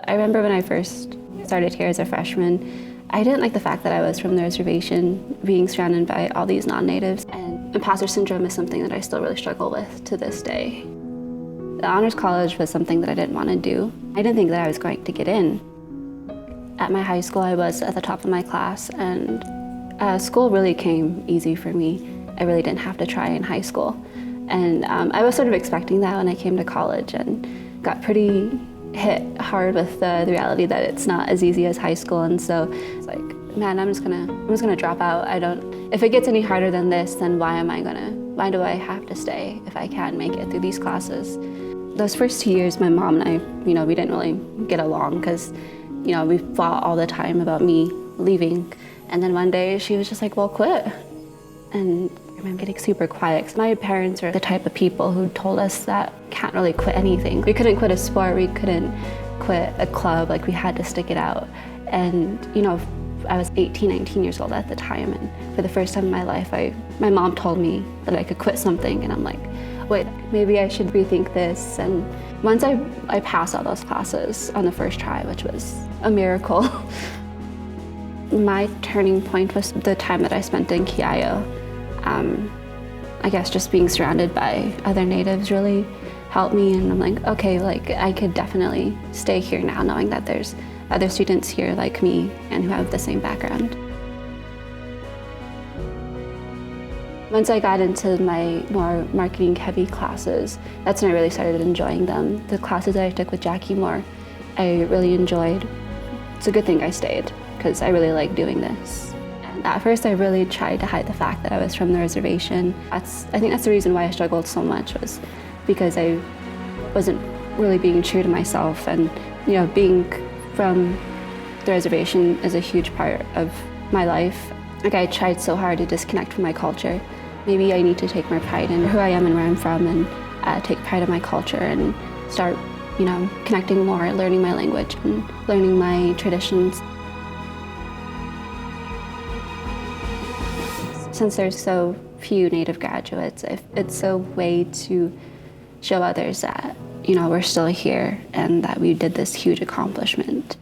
I remember when I first started here as a freshman, I didn't like the fact that I was from the reservation, being surrounded by all these non-natives, and imposter syndrome is something that I still really struggle with to this day. The honors college was something that I didn't want to do. I didn't think that I was going to get in. At my high school, I was at the top of my class, and school really came easy for me. I really didn't have to try in high school. And I was sort of expecting that when I came to college, and got pretty hit hard with the reality that it's not as easy as high school. And so it's like, man, I'm just gonna drop out. If it gets any harder than this, then why do I have to stay if I can't make it through these classes? Those first 2 years, my mom and I, we didn't really get along because, we fought all the time about me leaving. And then one day she was just like, well, quit. And I'm getting super quiet because my parents are the type of people who told us that can't really quit anything. We couldn't quit a sport, we couldn't quit a club, like we had to stick it out. And I was 18, 19 years old at the time, and for the first time in my life, my mom told me that I could quit something, and I'm like, wait, maybe I should rethink this. And once I passed all those classes on the first try, which was a miracle, my turning point was the time that I spent in Kiayo. I guess just being surrounded by other natives really helped me, and I'm like, okay, I could definitely stay here now knowing that there's other students here like me and who have the same background. Once I got into my more marketing-heavy classes, that's when I really started enjoying them. The classes that I took with Jackie Moore, I really enjoyed. It's a good thing I stayed, because I really like doing this. And at first, I really tried to hide the fact that I was from the reservation. I think that's the reason why I struggled so much, was because I wasn't really being true to myself. And being from the reservation is a huge part of my life. I tried so hard to disconnect from my culture. Maybe I need to take more pride in who I am and where I'm from, and take pride in my culture and start, connecting more, learning my language and learning my traditions. Since there's so few Native graduates, it's a way to show others that, we're still here and that we did this huge accomplishment.